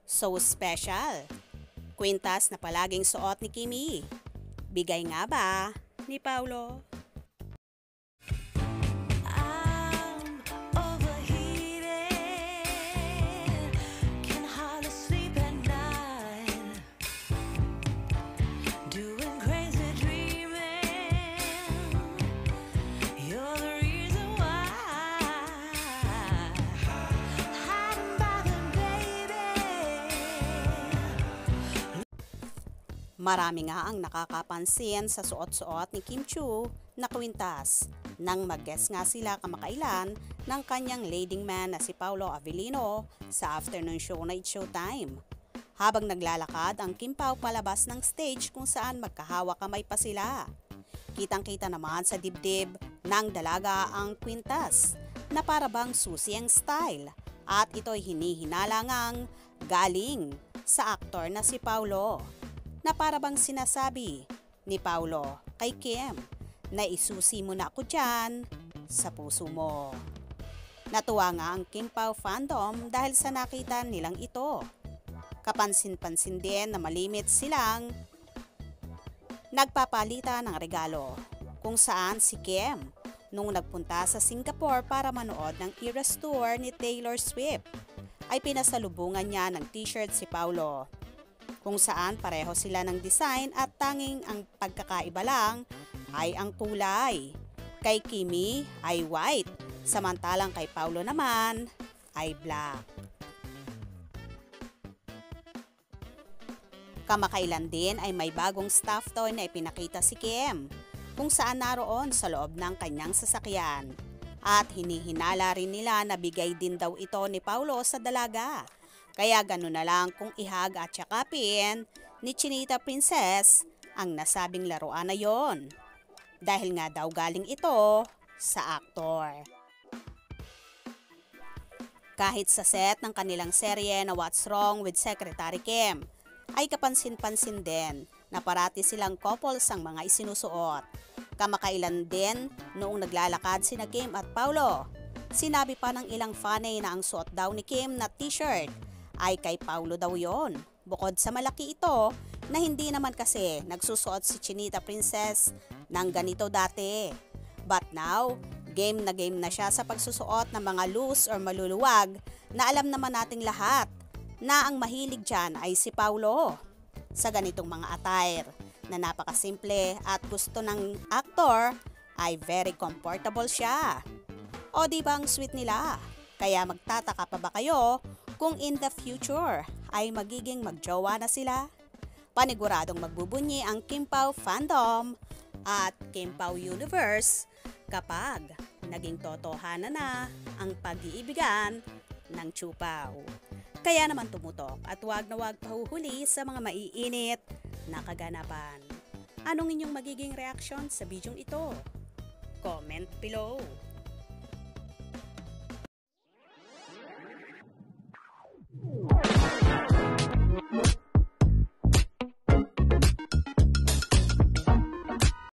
So special. Kwintas na palaging suot ni Kimi. Bigay nga ba ni Paulo? Marami nga ang nakakapansin sa suot-suot ni Kim Chiu na kwintas nang mag-guest nga sila kamakailan ng kanyang leading man na si Paulo Avellino sa afternoon show na It's Showtime. Habang naglalakad ang Kim Pao palabas ng stage kung saan magkahawak kamay pa sila. Kitang-kita naman sa dibdib ng dalaga ang kwintas na parabang susi ang style at ito'y hinihinala ngang galing sa aktor na si Paulo. Na para bang sinasabi ni Paulo kay Kim na isusi mo na ako dyan sa puso mo. Natuwa nga ang Kim Pao fandom dahil sa nakita nilang ito. Kapansin-pansin din na malimit silang nagpapalitan ng regalo kung saan si Kim nung nagpunta sa Singapore para manood ng Eras Tour ni Taylor Swift ay pinasalubungan niya ng t-shirt si Paulo. Kung saan pareho sila ng design at tanging ang pagkakaiba lang ay ang kulay. Kay Kimi ay white, samantalang kay Paulo naman ay black. Kamakailan din ay may bagong stuffed toy na ipinakita si Kim, kung saan naroon sa loob ng kanyang sasakyan. At hinihinala rin nila na bigay din daw ito ni Paulo sa dalaga. Kaya gano'n na lang kung ihag at yakapin ni Chinita Princess ang nasabing laruan na yon. Dahil nga daw galing ito sa aktor. Kahit sa set ng kanilang serye na What's Wrong with Secretary Kim, ay kapansin-pansin din na parati silang couples ang mga isinusuot. Kamakailan din noong naglalakad sina Kim at Paulo. Sinabi pa ng ilang fanay na ang suot daw ni Kim na t-shirt ay kay Paulo daw yon. Bukod sa malaki ito na hindi naman kasi nagsusuot si Chinita Princess ng ganito dati. But now, game na siya sa pagsusuot ng mga loose or maluluwag na alam naman nating lahat na ang mahilig dyan ay si Paulo. Sa ganitong mga attire na napakasimple at gusto ng aktor ay very comfortable siya. O di ba ang sweet nila? Kaya magtataka pa ba kayo kung in the future ay magiging magjowa na sila? Paniguradong magbubunyi ang Kim Pao fandom at Kim Pao universe kapag naging totohanan na ang pag-iibigan ng Chiu Pao. Kaya naman tumutok at wag na wag pahuhuli sa mga maiinit na kaganapan. Anong inyong magiging reaksyon sa bidyong ito? Comment below.